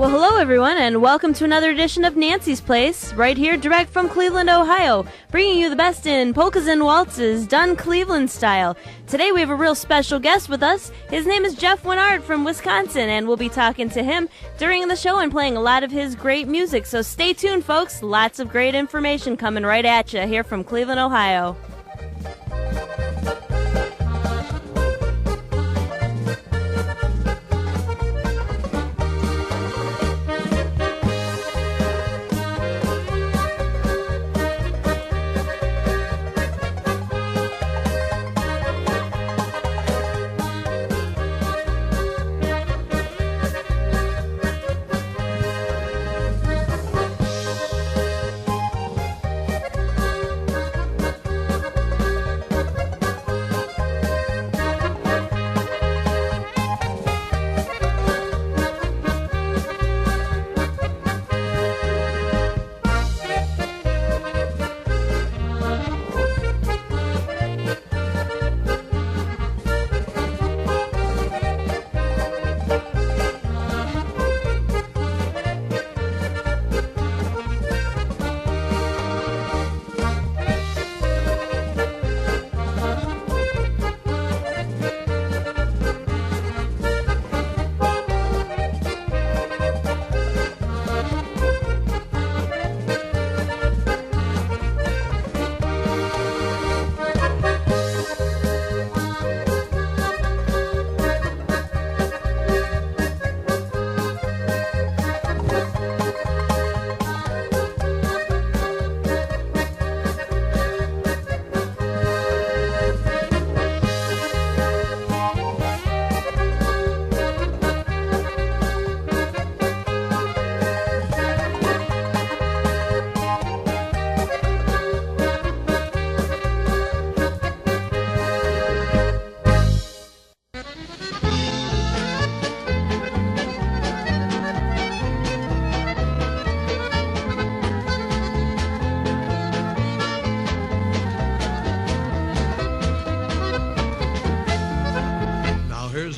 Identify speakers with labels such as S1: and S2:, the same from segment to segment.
S1: Well, hello everyone, and welcome to another edition of Nancy's Place, right here direct from Cleveland, Ohio, bringing you the best in polkas and waltzes, done Cleveland style. Today we have a real special guest with us. His name is Jeff Winard from Wisconsin, and we'll be talking to him during the show and playing a lot of his great music. So stay tuned, folks. Lots of great information coming right at you here from Cleveland, Ohio.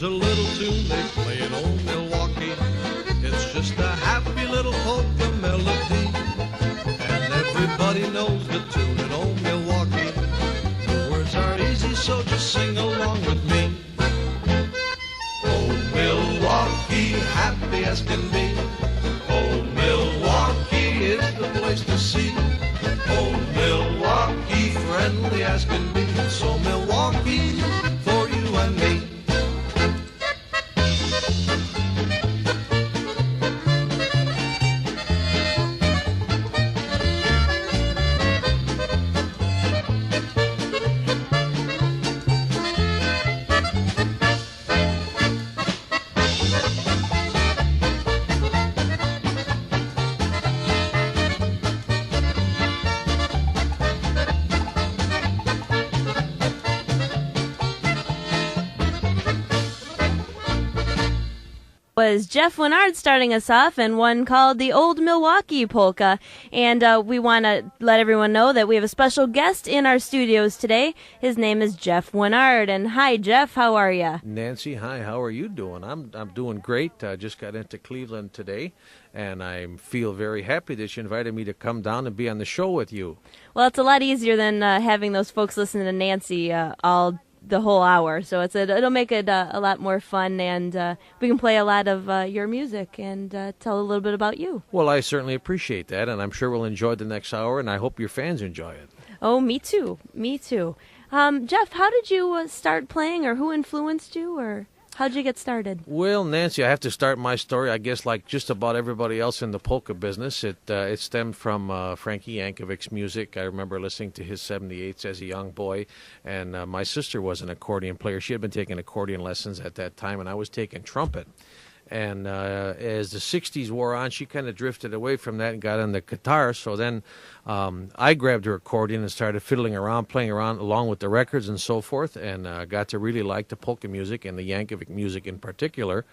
S2: A little tune they play in old Milwaukee. It's just a happy little polka melody, and everybody knows the tune in old Milwaukee. The words are easy, so just sing along with me. Old Milwaukee, happy as can be. Old Milwaukee is the place to see. Old Milwaukee, friendly as can be. So Milwaukee, for you and me.
S1: Was Jeff Winard starting us off, and one called the Old Milwaukee Polka. And we want to let everyone know that we have a special guest in our studios today. His name is Jeff Winard. And hi, Jeff, how are you?
S3: Nancy, hi, how are you doing? I'm doing great. I just got into Cleveland today, and I feel very happy that you invited me to come down and be on the show with you.
S1: Well, it's a lot easier than having those folks listen to Nancy the whole hour, so it'll make it a lot more fun, and we can play a lot of your music and tell a little bit about you.
S3: Well, I certainly appreciate that, and I'm sure we'll enjoy the next hour, and I hope your fans enjoy it.
S1: Oh, me too. Jeff, how did you start playing, or who influenced you, or how'd you get started?
S3: Well, Nancy, I have to start my story, I guess, like just about everybody else in the polka business. It stemmed from Frankie Yankovic's music. I remember listening to his 78s as a young boy, and my sister was an accordion player. She had been taking accordion lessons at that time, and I was taking trumpet. And as the 60s wore on, she kind of drifted away from that and got on the guitar. So then I grabbed her accordion and started fiddling around, playing around along with the records and so forth, and got to really like the polka music and the Yankovic music in particular.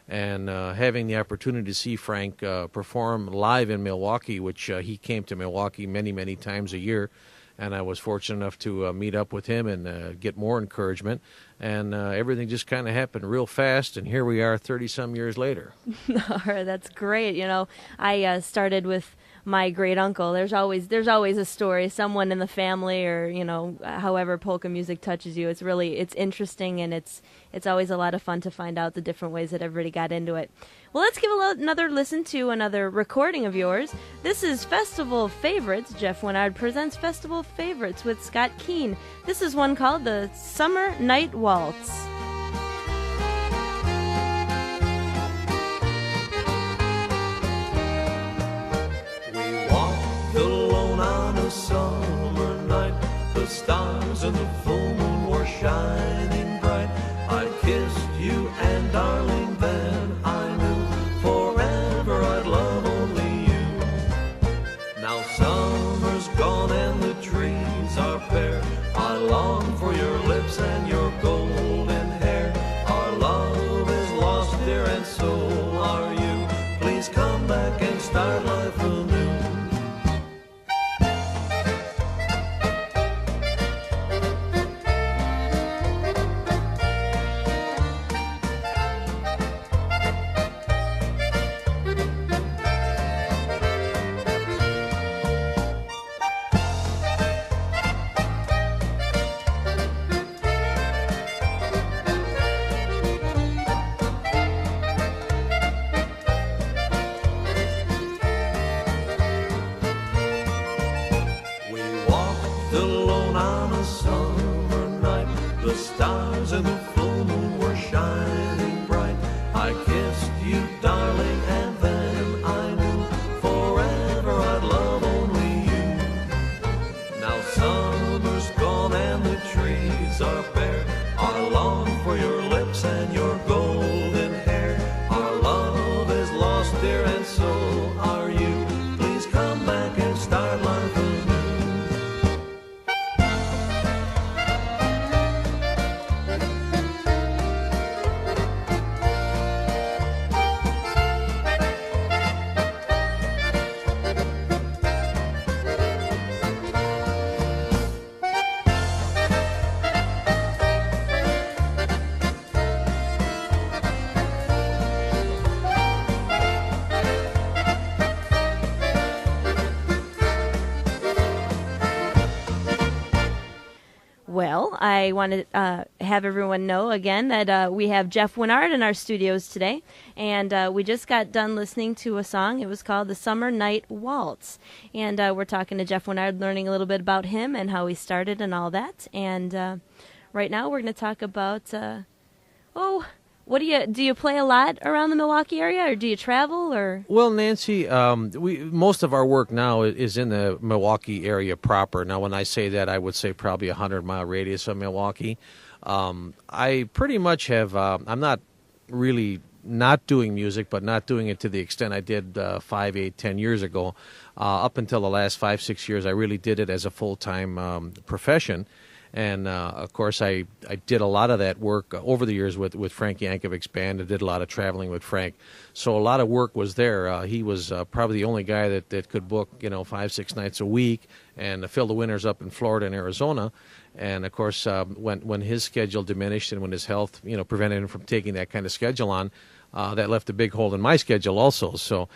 S3: And having the opportunity to see Frank perform live in Milwaukee, which he came to Milwaukee many, many times a year, and I was fortunate enough to meet up with him and get more encouragement. and everything just kind of happened real fast, and here we are 30-some years later.
S1: All right, that's great. You know, I started with my great uncle. There's always a story, someone in the family, or however polka music touches you. It's interesting, and it's always a lot of fun to find out the different ways that everybody got into it. Well, let's give another listen to another recording of yours. This is Festival Favorites. Jeff Winard presents Festival Favorites with Scott Keene. This is one called the Summer Night Waltz.
S2: Summer night, the stars and the full moon were shining bright. I kissed you, and darling, then I knew forever I'd love only you. Now summer's gone and the trees are bare. I long for your lips and your golden hair. Our love is lost, dear, and so are you. Please come back and start life anew.
S1: Well, I want to have everyone know again that we have Jeff Winard in our studios today, and we just got done listening to a song. It was called The Summer Night Waltz, and we're talking to Jeff Winard, learning a little bit about him and how he started and all that. And right now we're going to talk about, what do you play a lot around the Milwaukee area, or do you travel, or?
S3: Well, Nancy, most of our work now is in the Milwaukee area proper. Now, when I say that, I would say probably a 100-mile radius of Milwaukee. I pretty much have, I'm not really not doing music, but not doing it to the extent I did 5, 8, 10 years ago. Up until the last 5, 6 years, I really did it as a full-time profession. And, of course, I did a lot of that work over the years with Frank Yankovic's band. I did a lot of traveling with Frank. So a lot of work was there. He was probably the only guy that could book, 5, 6 nights a week and fill the winters up in Florida and Arizona. And, of course, when his schedule diminished and when his health, prevented him from taking that kind of schedule on, that left a big hole in my schedule also. So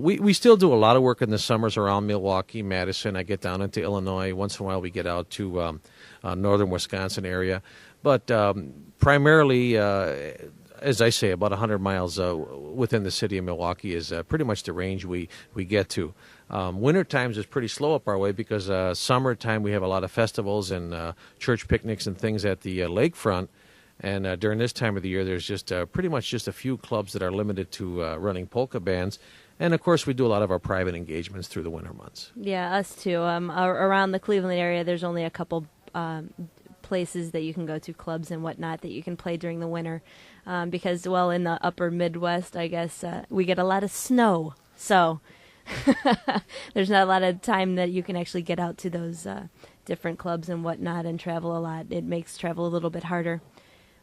S3: we still do a lot of work in the summers around Milwaukee, Madison. I get down into Illinois. Once in a while we get out to northern Wisconsin area. But primarily, as I say, about 100 miles within the city of Milwaukee is pretty much the range we get to. Winter times is pretty slow up our way because summertime we have a lot of festivals and church picnics and things at the lakefront. And during this time of the year, there's just pretty much just a few clubs that are limited to running polka bands. And, of course, we do a lot of our private engagements through the winter months.
S1: Yeah, us too. Around the Cleveland area, there's only a couple places that you can go to, clubs and whatnot, that you can play during the winter. Because, well, in the upper Midwest, I guess, we get a lot of snow. So there's not a lot of time that you can actually get out to those different clubs and whatnot and travel a lot. It makes travel a little bit harder.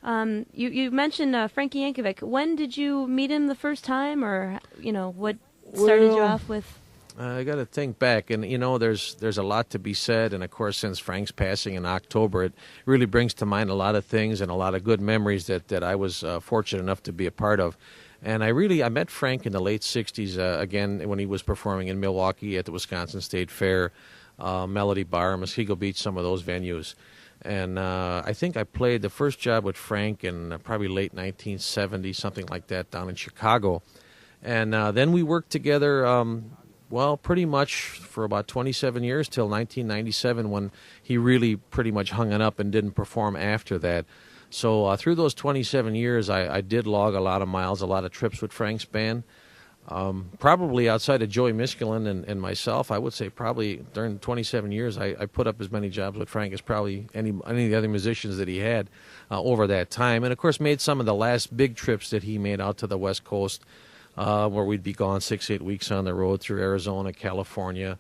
S1: You mentioned Frankie Yankovic. When did you meet him the first time, or what started you off with?
S3: I got to think back, and there's a lot to be said, and of course, since Frank's passing in October, it really brings to mind a lot of things and a lot of good memories that I was fortunate enough to be a part of. And I met Frank in the late '60s again when he was performing in Milwaukee at the Wisconsin State Fair, Melody Bar, Muskego Beach, some of those venues. And I think I played the first job with Frank in probably late 1970, something like that, down in Chicago. And then we worked together. Pretty much for about 27 years till 1997 when he really pretty much hung it up and didn't perform after that. So through those 27 years, I did log a lot of miles, a lot of trips with Frank's band. Probably outside of Joey Miskulin and myself, I would say probably during 27 years, I put up as many jobs with Frank as probably any of the other musicians that he had over that time. And, of course, made some of the last big trips that he made out to the West Coast, where we'd be gone 6-8 weeks on the road through Arizona, California,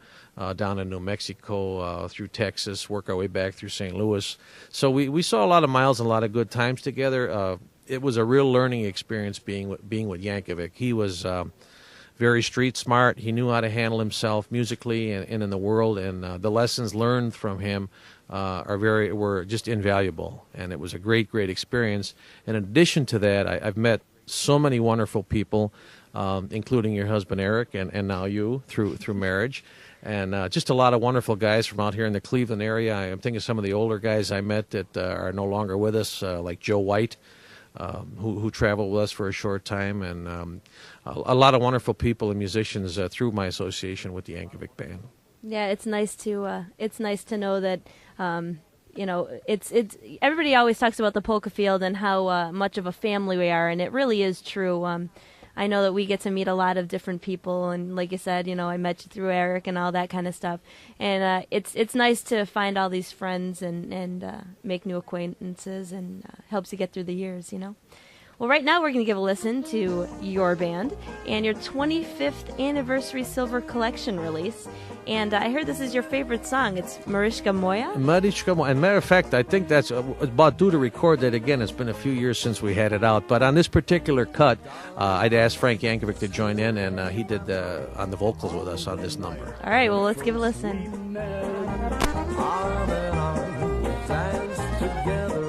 S3: down to New Mexico, through Texas, work our way back through St. Louis. So we saw a lot of miles and a lot of good times together. It was a real learning experience being with Yankovic. He was very street smart. He knew how to handle himself musically and in the world, and the lessons learned from him were just invaluable. And it was a great experience. In addition to that, I've met so many wonderful people, including your husband Eric, and now you through marriage, and just a lot of wonderful guys from out here in the Cleveland area. I'm thinking of some of the older guys I met that are no longer with us, like Joe White, who traveled with us for a short time, and a lot of wonderful people and musicians through my association with the Yankovic Band.
S1: Yeah, it's nice to know that. It's everybody always talks about the polka field and how much of a family we are, and it really is true. I know that we get to meet a lot of different people, and like you said, I met you through Eric and all that kind of stuff. And it's nice to find all these friends and make new acquaintances, and helps you get through the years, Well, right now we're going to give a listen to your band and your 25th anniversary Silver Collection release. And I heard this is your favorite song. It's Marichka Moja.
S3: Marichka Moja. And matter of fact, I think that's about due to record that again. It's been a few years since we had it out. But on this particular cut, I'd asked Frank Yankovic to join in, and he did on the vocals with us on this number.
S1: All right, well, let's give a listen.
S4: Arm in arm, we dance together.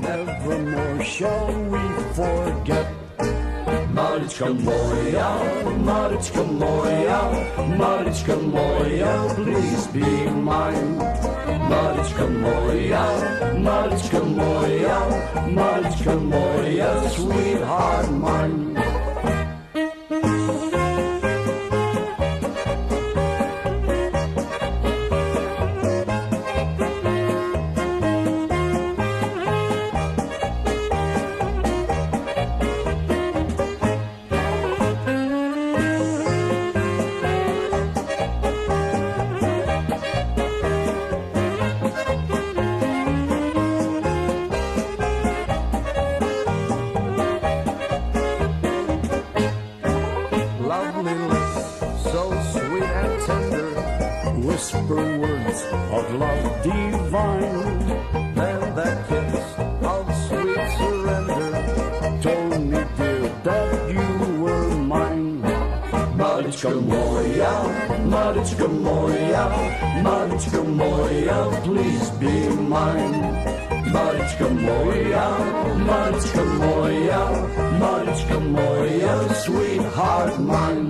S4: Nevermore shall we forget. Marichka Moja, Marichka Moja, Marichka Moja, please be mine. Marichka Moja, Marichka Moja, Marichka Moja, sweetheart mine. Whisper words of love divine, then that kiss of sweet surrender told me, dear, that you were mine. Marichka Moja, Marichka Moja, Marichka Moja, please be mine. Marichka Moja, Marichka Moja, Marichka Moja, sweetheart mine.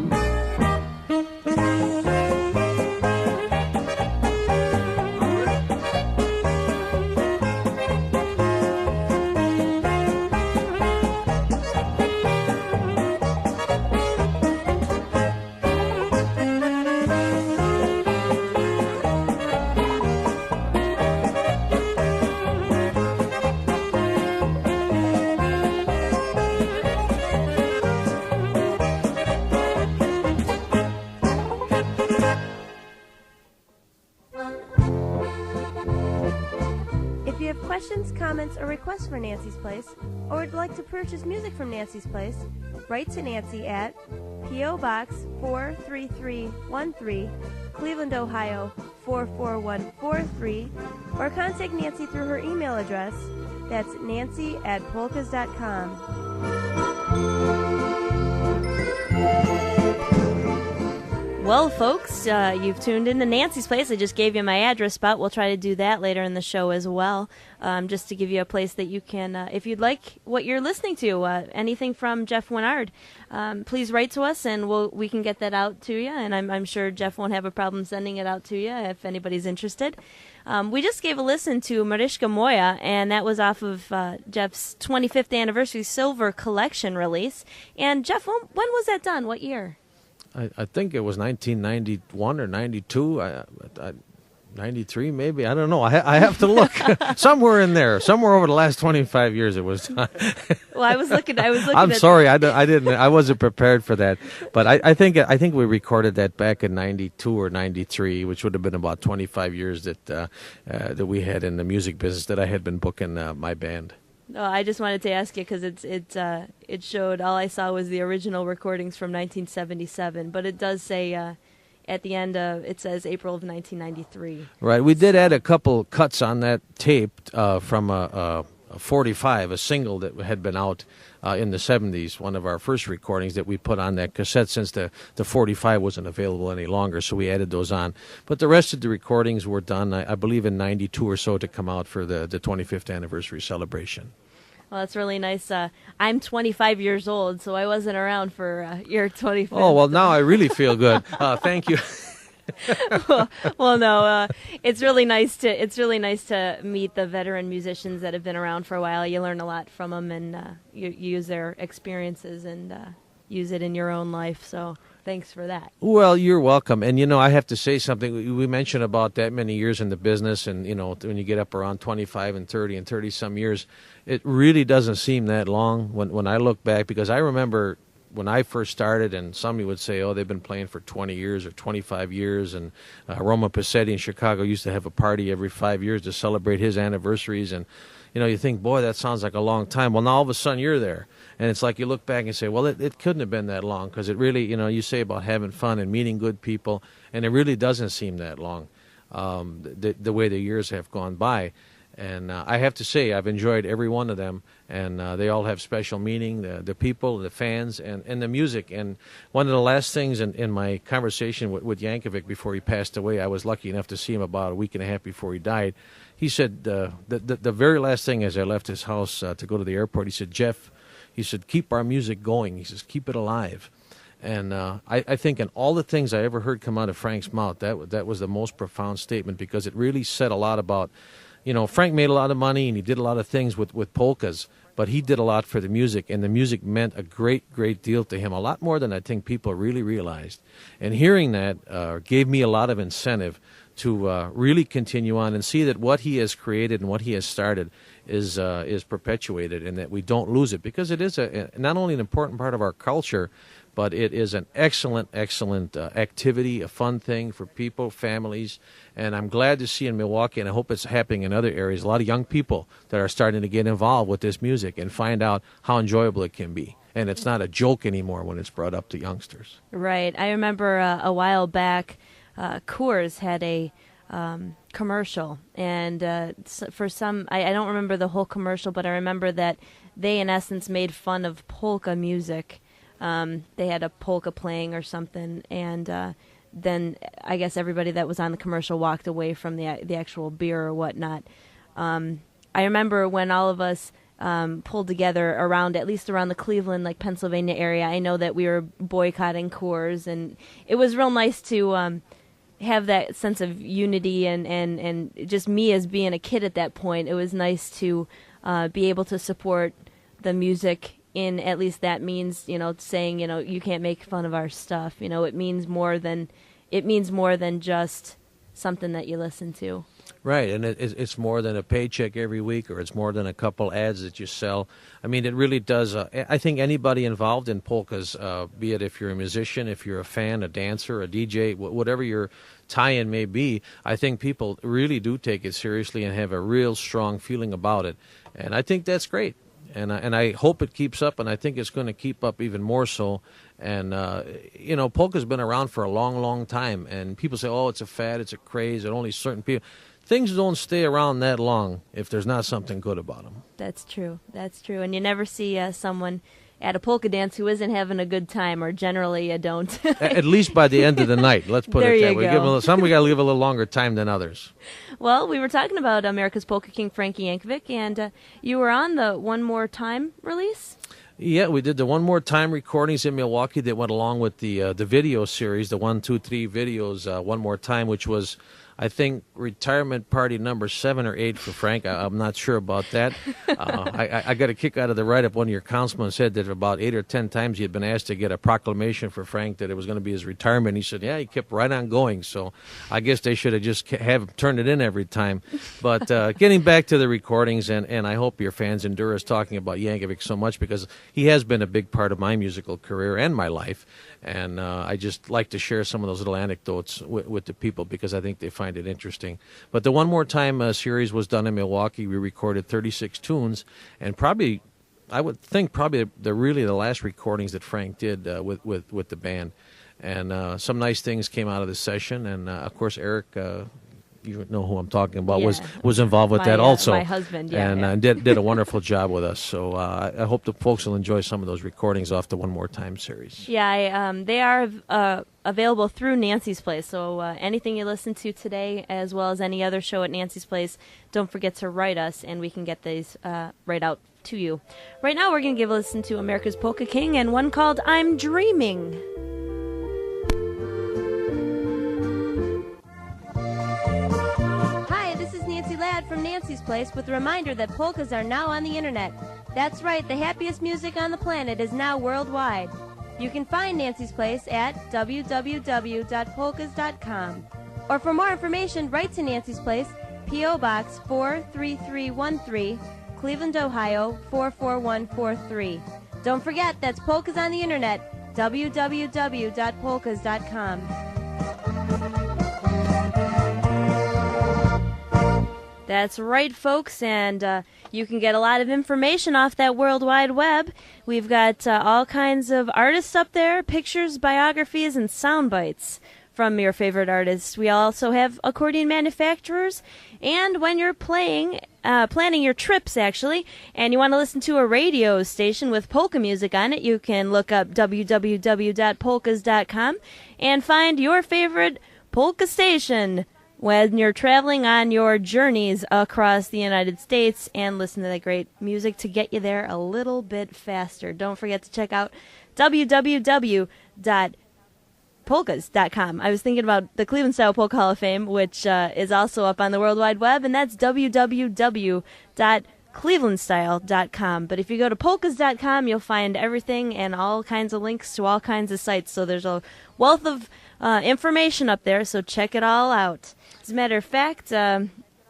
S1: If you have questions, comments, or requests for Nancy's Place, or would like to purchase music from Nancy's Place, write to Nancy at P.O. Box 43313, Cleveland, Ohio 44143, or contact Nancy through her email address. That's nancy@polkas.com. Well, folks, you've tuned in to Nancy's Place. I just gave you my address spot. We'll try to do that later in the show as well, just to give you a place that you can, if you'd like what you're listening to, anything from Jeff Winard, please write to us, and we can get that out to you. And I'm sure Jeff won't have a problem sending it out to you if anybody's interested. We just gave a listen to Mariška Moja, and that was off of Jeff's 25th anniversary Silver Collection release. And Jeff, when was that done? What year?
S3: I think it was 1991 or 92, 93 maybe. I don't know. I have to look. Somewhere in there. Somewhere over the last 25 years it was done.
S1: Well, I was looking.
S3: I'm sorry. I didn't. I wasn't prepared for that. But I think we recorded that back in 92 or 93, which would have been about 25 years that we had in the music business, that I had been booking my band.
S1: Oh, I just wanted to ask you because it showed, all I saw was the original recordings from 1977, but it does say at the end it says April of 1993.
S3: Right, we did add a couple cuts on that tape from a 45, a single that had been out in the 70s, one of our first recordings that we put on that cassette since the 45 wasn't available any longer, so we added those on. But the rest of the recordings were done, I believe, in 92 or so to come out for the 25th anniversary celebration.
S1: Well, that's really nice. I'm 25 years old, so I wasn't around for your 25th.
S3: Oh, well, now I really feel good. Thank you.
S1: well, no, it's really nice to meet the veteran musicians that have been around for a while. You learn a lot from them, and you use their experiences and use it in your own life. So thanks for that.
S3: Well, you're welcome. And, I have to say something. We mentioned about that many years in the business, and, when you get up around 25 and 30 and 30-some years, it really doesn't seem that long when I look back, because I remember when I first started, and some would say, oh, they've been playing for 20 years or 25 years, and Roman Passetti in Chicago used to have a party every 5 years to celebrate his anniversaries, and you think, boy, that sounds like a long time. Well, now all of a sudden you're there, and it's like you look back and say, well, it couldn't have been that long, because it really, you say about having fun and meeting good people, and it really doesn't seem that long, the way the years have gone by. And I have to say, I've enjoyed every one of them, and they all have special meaning, the people, the fans, and the music. And one of the last things in my conversation with Yankovic before he passed away, I was lucky enough to see him about a week and a half before he died. He said, the very last thing as I left his house to go to the airport, he said, Jeff, he said, keep our music going. He says, keep it alive. And I think in all the things I ever heard come out of Frank's mouth, that was the most profound statement, because it really said a lot about, Frank made a lot of money and he did a lot of things with polkas, but he did a lot for the music, and the music meant a great, great deal to him, a lot more than I think people really realized. And hearing that gave me a lot of incentive to really continue on and see that what he has created and what he has started is perpetuated, and that we don't lose it, because it is not only an important part of our culture, but it is an excellent, excellent activity, a fun thing for people, families. And I'm glad to see in Milwaukee, and I hope it's happening in other areas, a lot of young people that are starting to get involved with this music and find out how enjoyable it can be. And it's not a joke anymore when it's brought up to youngsters.
S1: Right. I remember a while back, Coors had a commercial. And for some, I don't remember the whole commercial, but I remember that they, in essence, made fun of polka music. They had a polka playing or something, and then I guess everybody that was on the commercial walked away from the actual beer or whatnot. I remember when all of us pulled together at least around the Cleveland, Pennsylvania area. I know that we were boycotting Coors, and it was real nice to have that sense of unity, and just me as being a kid at that point. It was nice to be able to support the music. In at least that means, saying, you can't make fun of our stuff. It means more than just something that you listen to.
S3: Right, and it's more than a paycheck every week, or it's more than a couple ads that you sell. I mean, it really does. I think anybody involved in polkas, be it if you're a musician, if you're a fan, a dancer, a DJ, whatever your tie-in may be, I think people really do take it seriously and have a real strong feeling about it. And I think that's great. And I hope it keeps up, and I think it's going to keep up even more so. And, polka's been around for a long, long time. And people say, oh, it's a fad, it's a craze, and only certain people. Things don't stay around that long if there's not something good about them.
S1: That's true. And you never see someone at a polka dance who isn't having a good time, or generally you don't.
S3: At least by the end of the night. Let's put
S1: There
S3: it that
S1: you
S3: way.
S1: go.
S3: Some we got to leave a little longer time than others.
S1: Well, we were talking about America's Polka King, Frankie Yankovic, and you were on the One More Time release?
S3: Yeah, we did the One More Time recordings in Milwaukee that went along with the video series, the 1, 2, 3 videos, One More Time, which was, I think, retirement party number 7 or 8 for Frank. I'm not sure about that. I got a kick out of the write-up. One of your councilmen said that about 8 or 10 times he had been asked to get a proclamation for Frank that it was going to be his retirement. He said, yeah, he kept right on going. So I guess they should have just have him turn it in every time. But getting back to the recordings, and I hope your fans endure us talking about Yankovic so much, because he has been a big part of my musical career and my life. And I just like to share some of those little anecdotes with the people, because I think they find it interesting. But the One More Time series was done in Milwaukee. We recorded 36 tunes, and probably, I would think, probably the last recordings that Frank did with the band. And some nice things came out of the session. And of course, Eric, you know who I'm talking about, was involved with that also.
S1: My husband,
S3: and did a wonderful job with us. So I hope the folks will enjoy some of those recordings off the One More Time series.
S1: Yeah, they are available through Nancy's Place. So anything you listen to today, as well as any other show at Nancy's Place, don't forget to write us, and we can get these right out to you. Right now, we're going to give a listen to America's Polka King and one called I'm Dreaming. Hlad from Nancy's Place with a reminder that polkas are now on the internet. That's right, the happiest music on the planet is now worldwide. You can find Nancy's Place at www.polkas.com. Or for more information, write to Nancy's Place, P.O. Box 43313, Cleveland, Ohio 44143. Don't forget, that's Polkas on the internet, www.polkas.com. That's right, folks, and you can get a lot of information off that World Wide Web. We've got all kinds of artists up there, pictures, biographies, and sound bites from your favorite artists. We also have accordion manufacturers, and when you're planning your trips, actually, and you want to listen to a radio station with polka music on it, you can look up www.polkas.com and find your favorite polka station when you're traveling on your journeys across the United States, and listen to that great music to get you there a little bit faster. Don't forget to check out www.polkas.com. I was thinking about the Cleveland Style Polka Hall of Fame, which is also up on the World Wide Web, and that's www.clevelandstyle.com. But if you go to polkas.com, you'll find everything and all kinds of links to all kinds of sites. So there's a wealth of information up there, so check it all out. As a matter of fact,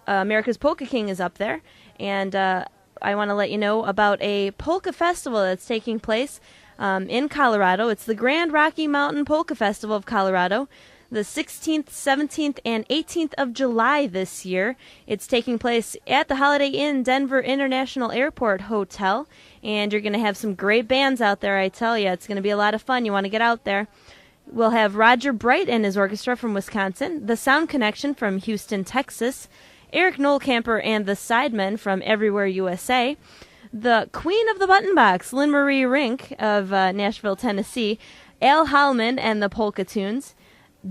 S1: America's Polka King is up there, and I want to let you know about a polka festival that's taking place in Colorado. It's the Grand Rocky Mountain Polka Festival of Colorado, the 16th, 17th, and 18th of July this year. It's taking place at the Holiday Inn Denver International Airport Hotel, and you're going to have some great bands out there, I tell you. It's going to be a lot of fun. You want to get out there. We'll have Roger Bright and his orchestra from Wisconsin, the Sound Connection from Houston, Texas, Hlad Noltkamper and the Sidemen from Everywhere, USA, the Queen of the Button Box, Lynn Marie Rink of Nashville, Tennessee, Al Hallman and the Polka Tunes,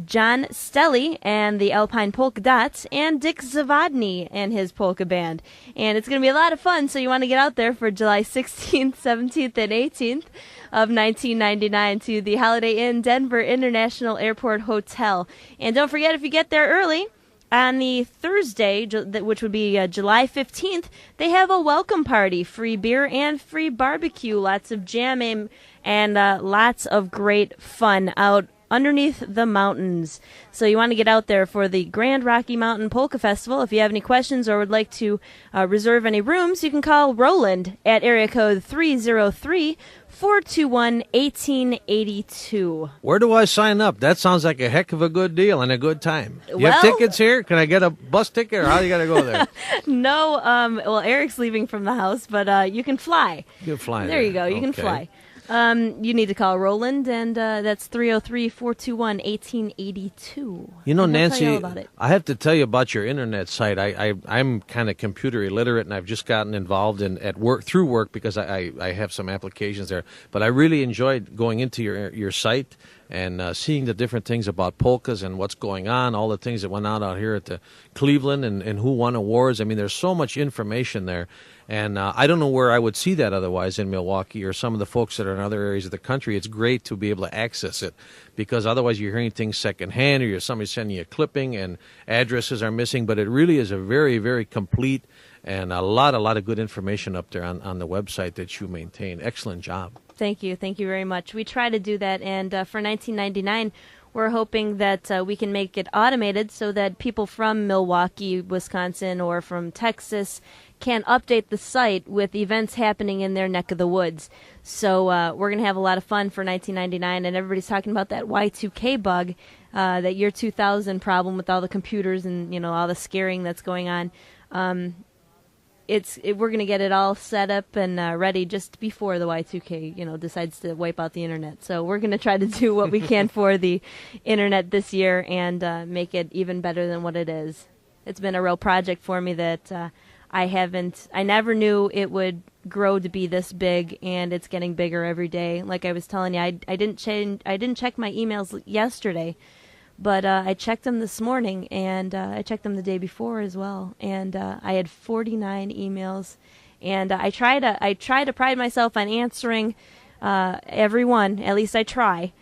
S1: John Stelly and the Alpine Polka Dots, and Dick Zavodny and his polka band. And it's going to be a lot of fun, so you want to get out there for July 16th, 17th, and 18th of 1999 to the Holiday Inn Denver International Airport Hotel. And don't forget, if you get there early, on the Thursday, which would be July 15th, they have a welcome party, free beer and free barbecue, lots of jamming, and lots of great fun out underneath the mountains. So you want to get out there for the Grand Rocky Mountain Polka Festival. If you have any questions or would like to reserve any rooms, you can call Roland at area code 303-421-1882.
S3: Where do I sign up? That sounds like a heck of a good deal and a good time. You have tickets here? Can I get a bus ticket, or how do you got to go there?
S1: No, well, Eric's leaving from the house, but you can fly.
S3: You can fly
S1: There you go. You can fly. You need to call Roland, and that's 303-421-1882.
S3: You know,
S1: And he'll tell you all
S3: Nancy,
S1: about it.
S3: I have to tell you about your internet site. I'm kind of computer illiterate, and I've just gotten involved at work through work because I have some applications there. But I really enjoyed going into your site and seeing the different things about polkas and what's going on, all the things that went on out here at the Cleveland and who won awards. I mean, there's so much information there. And I don't know where I would see that otherwise in Milwaukee or some of the folks that are in other areas of the country. It's great to be able to access it because otherwise you're hearing things secondhand or somebody's sending you a clipping and addresses are missing. But it really is a very, very complete and a lot of good information up there on the website that you maintain. Excellent job.
S1: Thank you very much. We try to do that, and for 1999, we're hoping that we can make it automated so that people from Milwaukee, Wisconsin, or from Texas can update the site with events happening in their neck of the woods. So we're going to have a lot of fun for 1999, and everybody's talking about that Y2K bug, that year 2000 problem with all the computers and all the scaring that's going on. We're going to get it all set up and ready just before the Y2K, decides to wipe out the internet. So we're going to try to do what we can for the internet this year and make it even better than what it is. It's been a real project for me that I never knew it would grow to be this big, and it's getting bigger every day. Like I was telling you, I didn't check my emails yesterday. But I checked them this morning, and I checked them the day before as well, and I had 49 emails, and I try to pride myself on answering every one. At least I try.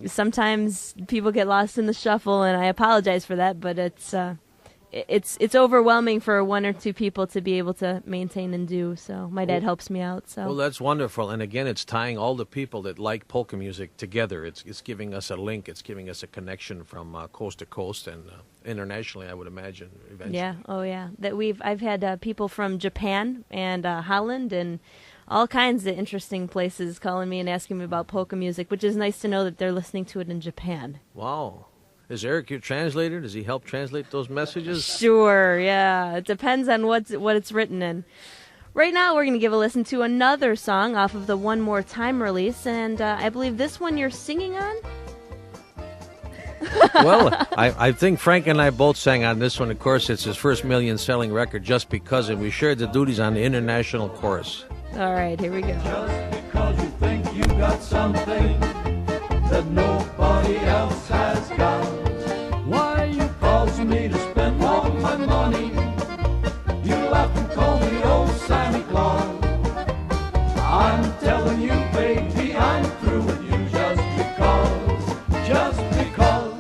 S1: Sometimes people get lost in the shuffle, and I apologize for that. But it's overwhelming for one or two people to be able to maintain and do. So my dad helps me out. So
S3: well, that's wonderful. And again, it's tying all the people that like polka music together. It's giving us a link. It's giving us a connection from coast to coast and internationally, I would imagine. Eventually.
S1: Yeah. Oh yeah. I've had people from Japan and Holland and all kinds of interesting places calling me and asking me about polka music, which is nice to know that they're listening to it in Japan.
S3: Wow. Is Eric your translator? Does he help translate those messages?
S1: Sure, yeah. It depends on what it's written in. Right now, we're going to give a listen to another song off of the One More Time release, and I believe this one you're singing on?
S3: Well, I think Frank and I both sang on this one. Of course, it's his first million-selling record, Just Because, and we shared the duties on the international chorus.
S1: All right, here we go.
S4: Just because you think you got something that nobody else has got. Why you causing me to spend all my money? You laugh and call me old Santa Claus. I'm telling you, baby, I'm through with you just because. Just because.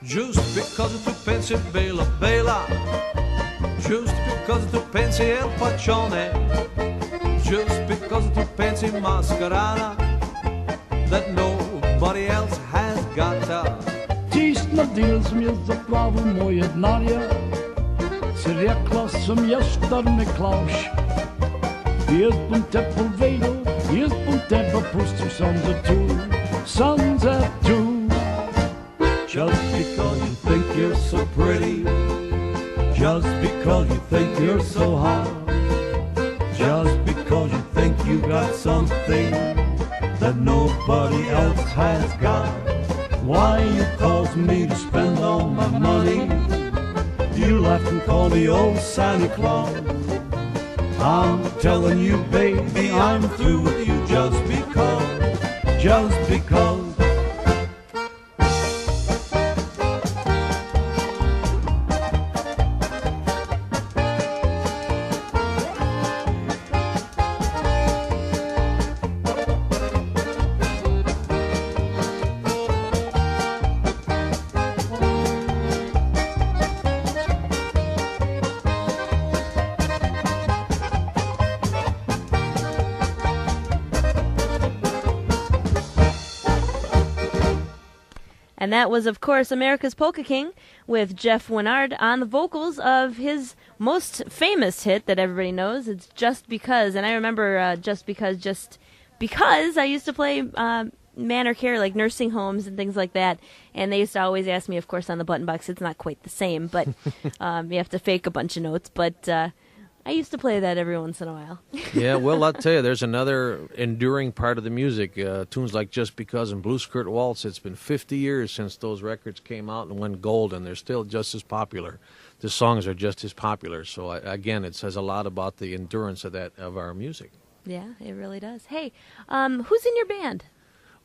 S2: Just because tu pensi bella, bella. Just because tu pensi il faccione. Just because tu pensi mascherana. That nobody else has got to.
S4: Dziś nadils mnie zaprawu moje dnarja. Rekla som gästar med Klaus. Jest på teppel vedel, jest på teppel pustur sons at two. Just because you think you're so pretty, just because you think you're so hot, just because you think you got something that nobody else has got. Why you cause me to spend all my money? You laugh and call me old Santa Claus. I'm telling you, baby, I'm through with you just because. just because.
S1: And that was, of course, America's Polka King with Jeff Winard on the vocals of his most famous hit that everybody knows. It's Just Because. And I remember just because I used to play manor care, like nursing homes and things like that. And they used to always ask me, of course, on the button box. It's not quite the same, but you have to fake a bunch of notes. But I used to play that every once in a while.
S3: Yeah, well, I'll tell you, there's another enduring part of the music. Tunes like Just Because and Blue Skirt Waltz. It's been 50 years since those records came out and went gold, and they're still just as popular. The songs are just as popular. So, again, it says a lot about the endurance of our music.
S1: Yeah, it really does. Hey, who's in your band?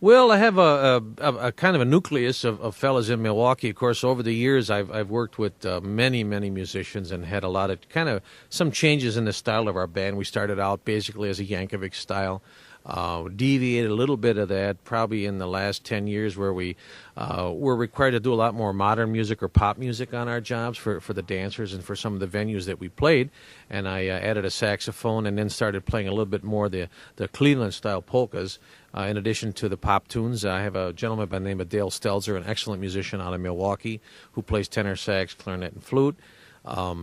S3: Well, I have a kind of a nucleus of fellas in Milwaukee. Of course, over the years, I've worked with many musicians and had a lot of kind of some changes in the style of our band. We started out basically as a Yankovic style, deviated a little bit of that probably in the last 10 years, where we were required to do a lot more modern music or pop music on our jobs for the dancers and for some of the venues that we played. And I added a saxophone and then started playing a little bit more the Cleveland style polkas. In addition to the pop tunes, I have a gentleman by the name of Dale Stelzer, an excellent musician out of Milwaukee, who plays tenor sax, clarinet, and flute.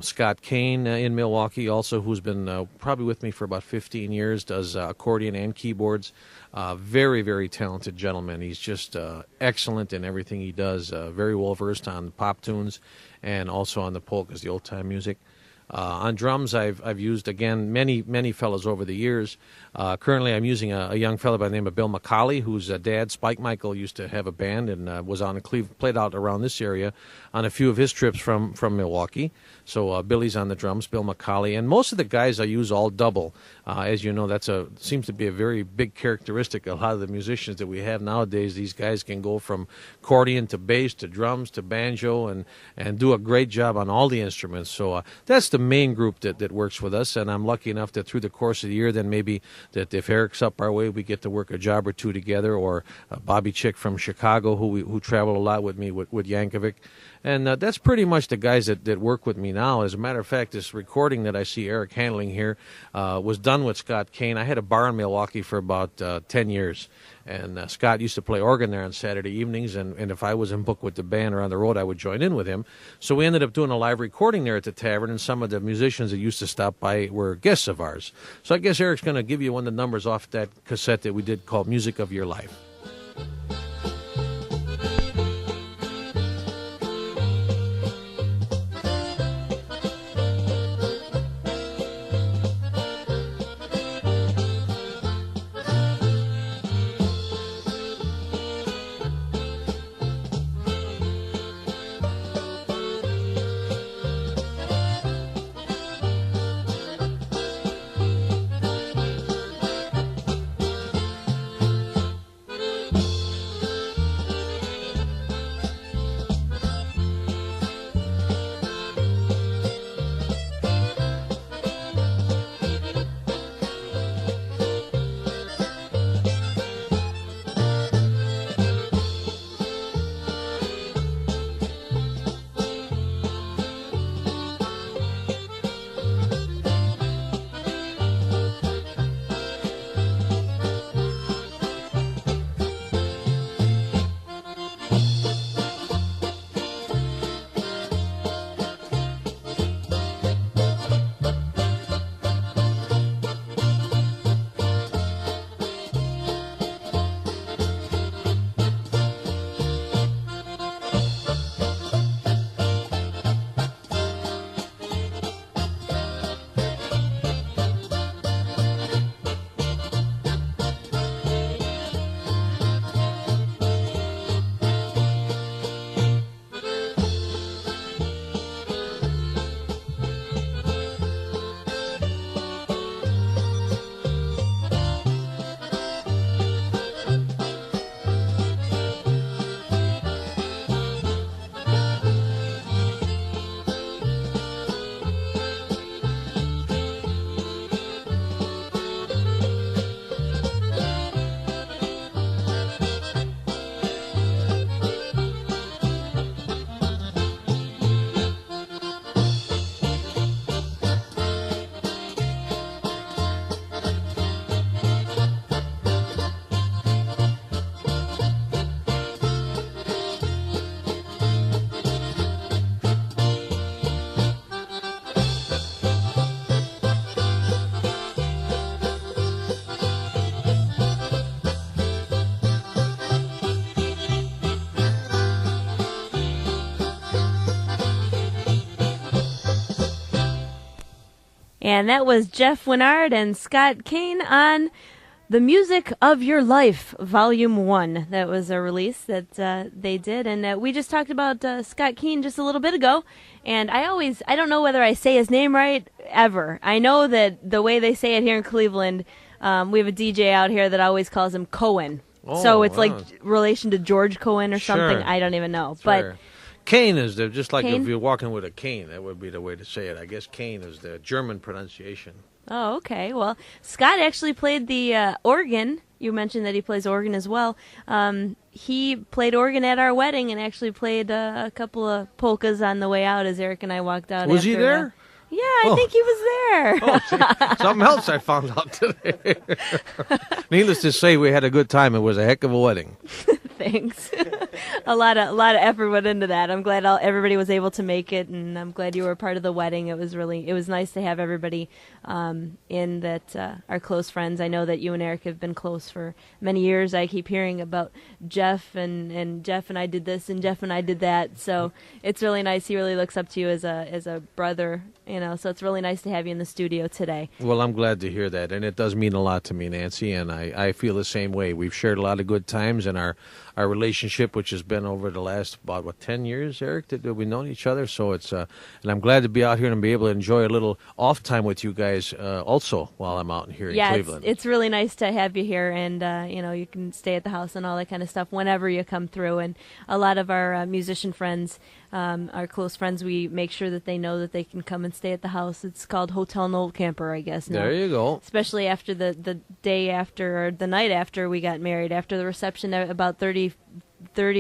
S3: Scott Kane in Milwaukee also, who's been probably with me for about 15 years, does accordion and keyboards. Very talented gentleman. He's just excellent in everything he does, very well versed on pop tunes and also on the polkas, the old-time music. On drums, I've used, again, many fellows over the years. Currently, I'm using a young fellow by the name of Bill McCauley, whose dad, Spike Michael, used to have a band and was on played out around this area on a few of his trips from Milwaukee. So Billy's on the drums, Bill McCauley, and most of the guys I use all double. As you know, seems to be a very big characteristic of a lot of the musicians that we have nowadays. These guys can go from accordion to bass to drums to banjo and do a great job on all the instruments. So that's the main group that works with us, and I'm lucky enough that through the course of the year, then maybe that if Eric's up our way, we get to work a job or two together, or Bobby Chick from Chicago, who traveled a lot with me with Yankovic. And that's pretty much the guys that work with me now. As a matter of fact, this recording that I see Eric handling here was done with Scott Kane. I had a bar in Milwaukee for about 10 years. And Scott used to play organ there on Saturday evenings, and if I was in book with the band or on the road, I would join in with him. So we ended up doing a live recording there at the tavern, and some of the musicians that used to stop by were guests of ours. So I guess Eric's going to give you one of the numbers off that cassette that we did called Music of Your Life.
S1: And that was Jeff Winard and Scott Kane on The Music of Your Life, Volume 1. That was a release that they did. And we just talked about Scott Kane just a little bit ago. And I don't know whether I say his name right ever. I know that the way they say it here in Cleveland, we have a DJ out here that always calls him Cohen.
S3: Oh,
S1: so it's
S3: wow.
S1: like relation to George Cohen or something.
S3: Sure.
S1: I don't even know.
S3: Sure. But cane is just like
S1: cane?
S3: If you're walking with a cane, that would be the way to say it. I guess cane is the German pronunciation.
S1: Oh, okay. Well, Scott actually played the organ. You mentioned that he plays organ as well. He played organ at our wedding and actually played a couple of polkas on the way out as Eric and I walked out.
S3: Was he there?
S1: Yeah, I think he was there.
S3: Oh, something else I found out today. Needless to say, we had a good time. It was a heck of a wedding.
S1: Thanks. a lot of effort went into that. I'm glad everybody was able to make it, and I'm glad you were a part of the wedding. It was nice to have everybody in that are close friends. I know that you and Eric have been close for many years. I keep hearing about Jeff and Jeff and I did this and Jeff and I did that. So it's really nice. He really looks up to you as a brother. So it's really nice to have you in the studio today.
S3: Well, I'm glad to hear that, and it does mean a lot to me, Nancy, and I feel the same way. We've shared a lot of good times in our relationship, which has been over the last, about 10 years, Eric, that we've known each other. So it's, and I'm glad to be out here and be able to enjoy a little off time with you guys also while I'm out here in Cleveland.
S1: Yeah, it's really nice to have you here, and, you can stay at the house and all that kind of stuff whenever you come through. And a lot of our musician friends, our close friends, we make sure that they know that they can come and stay at the house. It's called Hotel Noltkamper, I guess. Now.
S3: There you go.
S1: Especially after the day after, or the night after we got married. After the reception, about 30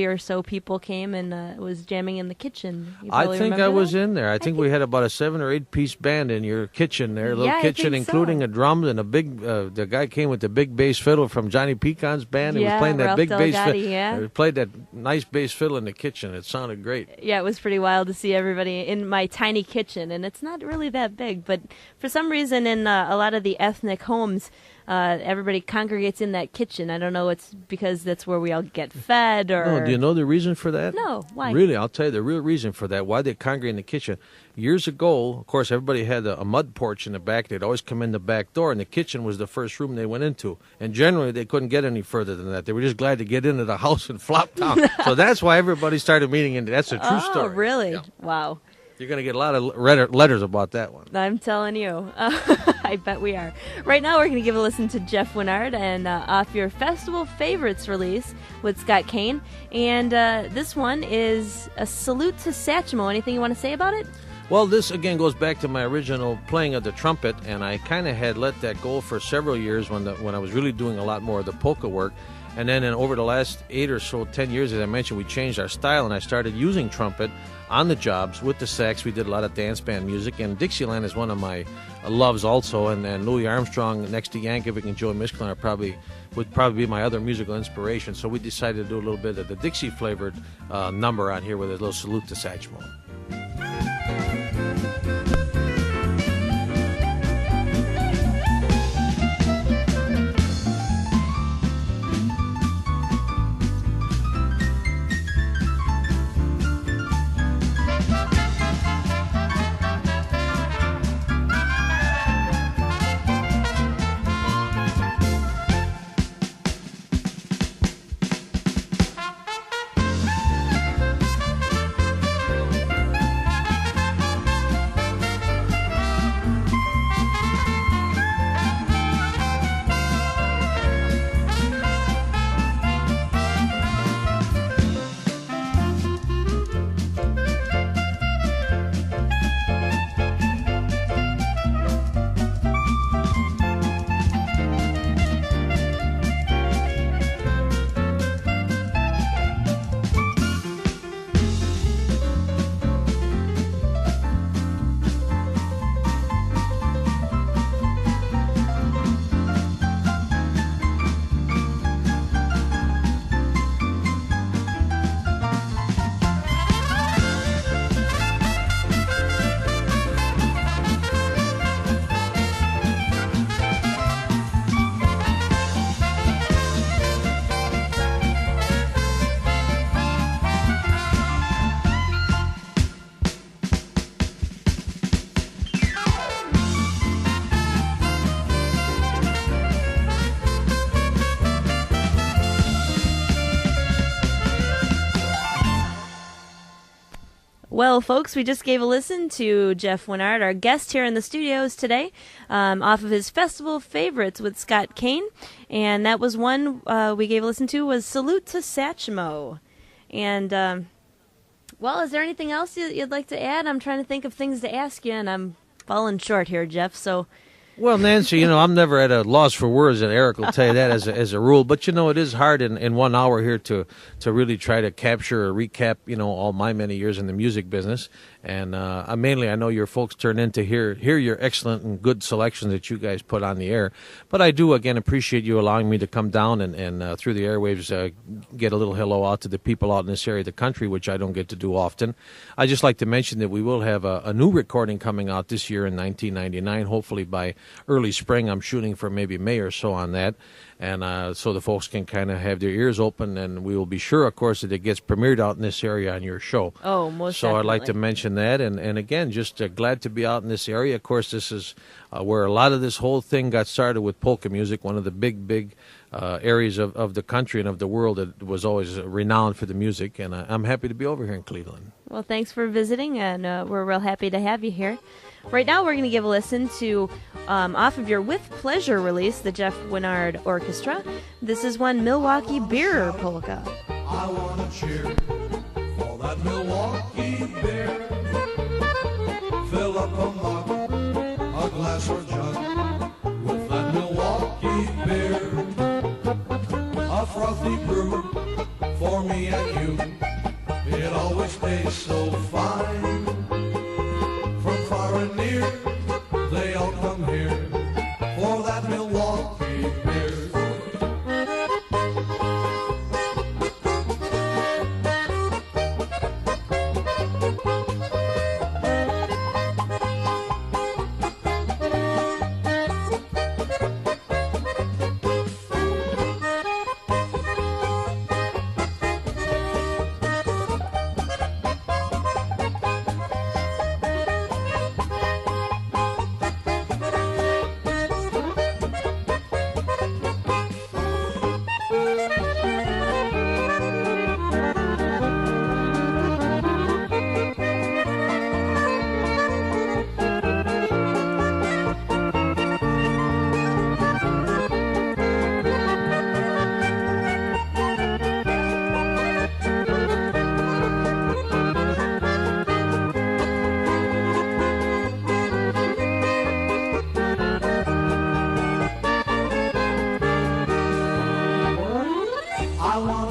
S1: or so people came and was jamming in the kitchen.
S3: I think I was in there. I think we had about a 7 or 8 piece band in your kitchen there, little kitchen, including a drum and a big. The guy came with the big bass fiddle from Johnny Pecan's band. He was playing that
S1: Ralph
S3: big bass fiddle.
S1: Yeah,
S3: He played that nice bass fiddle in the kitchen. It sounded great.
S1: Yeah, it was pretty wild to see everybody in my tiny kitchen, and it's not really that big, but for some reason in a lot of the ethnic homes, everybody congregates in that kitchen. I don't know, it's because that's where we all get fed, or...
S3: No, do you know the reason for that?
S1: No, why?
S3: Really, I'll tell you the real reason for that, why they congregate in the kitchen. Years ago, of course, everybody had a mud porch in the back. They'd always come in the back door, and the kitchen was the first room they went into. And generally, they couldn't get any further than that. They were just glad to get into the house and flop down. So that's why everybody started meeting in. That's a true story.
S1: Oh, really?
S3: Yeah.
S1: Wow.
S3: You're going to get a lot of letters about that one.
S1: I'm telling you. I bet we are. Right now, we're going to give a listen to Jeff Winard and off your Festival Favorites release with Scott Kane. And this one is a salute to Satchmo. Anything you want to say about it?
S3: Well, this, again, goes back to my original playing of the trumpet, and I kind of had let that go for several years when I was really doing a lot more of the polka work. And then over the last 8 or so, 10 years, as I mentioned, we changed our style, and I started using trumpet on the jobs with the sax. We did a lot of dance band music, and Dixieland is one of my loves also, and Louis Armstrong next to Yankovic and Joey Misklin would probably be my other musical inspiration. So we decided to do a little bit of the Dixie-flavored number on here with a little salute to Satchmo.
S1: Well, folks, we just gave a listen to Jeff Winard, our guest here in the studios today, off of his festival favorites with Scott Kane. And that was one we gave a listen to was Salute to Satchmo. And, well, is there anything else you'd like to add? I'm trying to think of things to ask you, and I'm falling short here, Jeff, so...
S3: Well, Nancy, I'm never at a loss for words, and Eric will tell you that as a rule. But, it is hard in 1 hour here to really try to capture or recap, all my many years in the music business. And mainly I know your folks turn in to hear your excellent and good selections that you guys put on the air. But I do, again, appreciate you allowing me to come down and through the airwaves get a little hello out to the people out in this area of the country, which I don't get to do often. I just like to mention that we will have a new recording coming out this year in 1999, hopefully by early spring. I'm shooting for maybe May or so on that. And so the folks can kind of have their ears open, and we will be sure, of course, that it gets premiered out in this area on your show.
S1: Oh, most
S3: So
S1: definitely.
S3: I'd like to mention that, and again, just glad to be out in this area. Of course, this is where a lot of this whole thing got started with polka music, one of the big areas of the country and of the world that was always renowned for the music, and I'm happy to be over here in Cleveland.
S1: Well, thanks for visiting, and we're real happy to have you here. Right now, we're going to give a listen to, off of your With Pleasure release, the Jeff Winard Orchestra. This is one Milwaukee Beer Polka.
S2: I want to cheer for that Milwaukee beer. Fill up a mug, a glass or jug with that Milwaukee beer. A frothy brew for me and you. It always tastes so fine. From far and near, they all come here for that Milwaukee beer.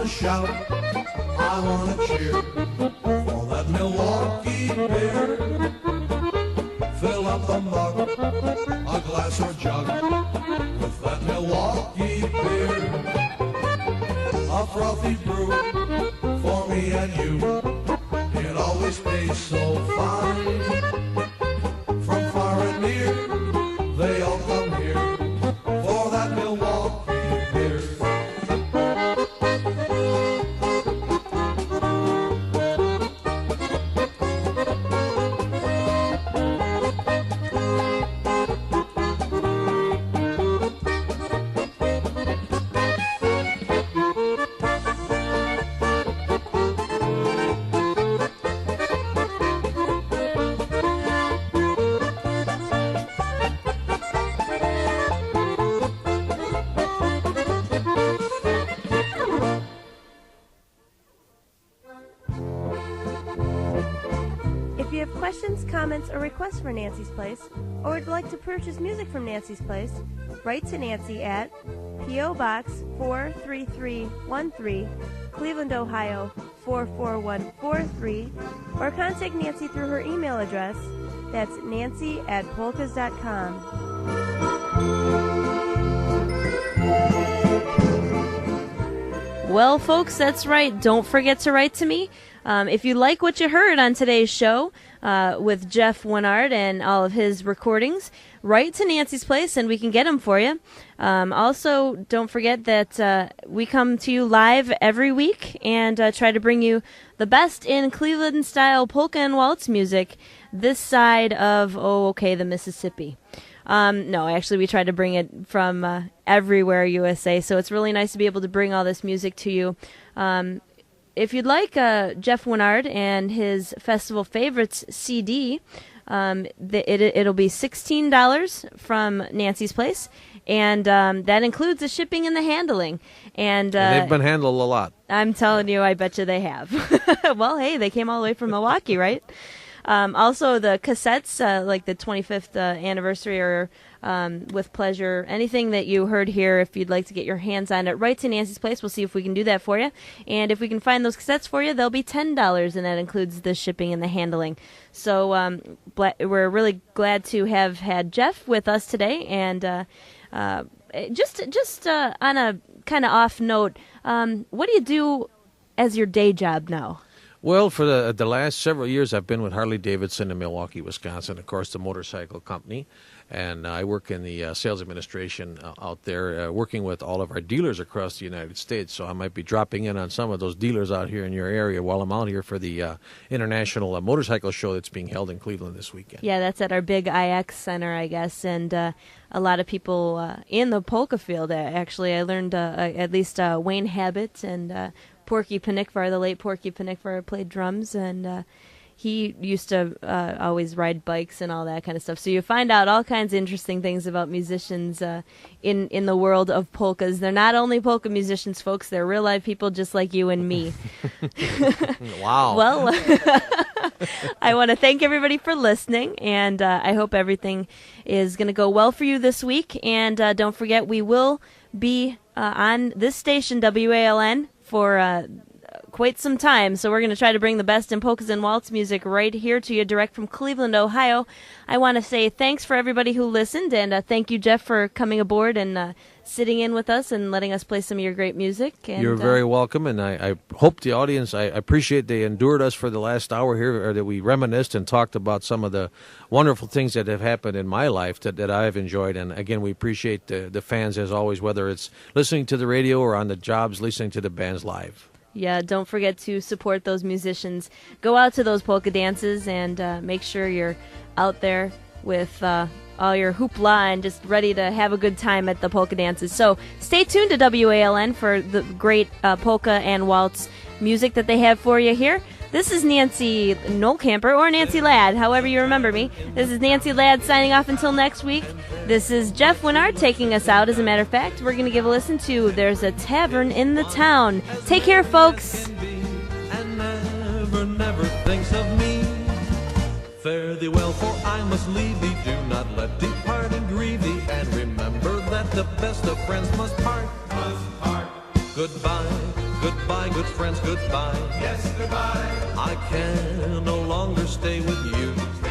S2: Shout, I want to cheer for that Milwaukee beer. Fill up the mug, a glass or jug with that Milwaukee beer. A frothy brew for me and you. It always tastes so fine. From far and near, they all come here for that Milwaukee beer.
S1: If you have questions, comments, or requests for Nancy's Place, or would like to purchase music from Nancy's Place, write to Nancy at P.O. Box 43313, Cleveland, Ohio 44143, or contact Nancy through her email address. That's nancy@polkas.com. Well, folks, that's right. Don't forget to write to me. If you like what you heard on today's show with Jeff Winard and all of his recordings, write to Nancy's Place and we can get them for you. Also, don't forget that we come to you live every week and try to bring you the best in Cleveland-style polka and waltz music this side of, the Mississippi. No, actually, we try to bring it from everywhere USA, so it's really nice to be able to bring all this music to you. if you'd like Jeff Winard and his Festival Favorites CD, it'll be $16 from Nancy's Place, and that includes the shipping and the handling. And
S3: they've been handled a lot.
S1: I'm telling you, I bet you they have. Well, hey, they came all the way from Milwaukee, right? Also, the cassettes, like the 25th anniversary or With Pleasure, anything that you heard here, if you'd like to get your hands on it, right to Nancy's Place. We'll see if we can do that for you. And if we can find those cassettes for you, they'll be $10, and that includes the shipping and the handling. So we're really glad to have had Jeff with us today. And just on a kind of off note, what do you do as your day job now?
S3: Well, for the last several years, I've been with Harley-Davidson in Milwaukee, Wisconsin, of course, the motorcycle company. And I work in the sales administration out there, working with all of our dealers across the United States. So I might be dropping in on some of those dealers out here in your area while I'm out here for the International Motorcycle Show that's being held in Cleveland this weekend.
S1: Yeah, that's at our big IX center, I guess. And a lot of people in the polka field, actually. I learned at least Wayne Habit and Porky Panikvar, the late Porky Panikvar, played drums, and he used to always ride bikes and all that kind of stuff. So you find out all kinds of interesting things about musicians in the world of polkas. They're not only polka musicians, folks. They're real life people just like you and me.
S3: Wow.
S1: Well, I want to thank everybody for listening, and I hope everything is going to go well for you this week. And don't forget, we will be on this station, WALN, for quite some time, so we're going to try to bring the best in polkas and waltz music right here to you direct from Cleveland, Ohio. I want to say thanks for everybody who listened, and thank you, Jeff, for coming aboard and sitting in with us and letting us play some of your great music. And,
S3: you're very welcome, and I hope the audience, I appreciate they endured us for the last hour here, or that we reminisced and talked about some of the wonderful things that have happened in my life that I've enjoyed. And again, we appreciate the fans as always, whether it's listening to the radio or on the jobs, listening to the bands live.
S1: Yeah, don't forget to support those musicians. Go out to those polka dances and make sure you're out there with all your hoopla and just ready to have a good time at the polka dances. So stay tuned to WALN for the great polka and waltz music that they have for you here. This is Nancy Noltkamper, or Nancy Hlad, however you remember me. This is Nancy Hlad signing off until next week. This is Jeff Winard taking us out. As a matter of fact, we're going to give a listen to There's a Tavern in the Town. Take care, folks.
S2: And never thinks of me. Fare thee well, for I must leave thee. Do not let depart and grieve thee. And remember that the best of friends must part. Goodbye, goodbye, good friends, goodbye. Yes, goodbye. I can no longer stay with you.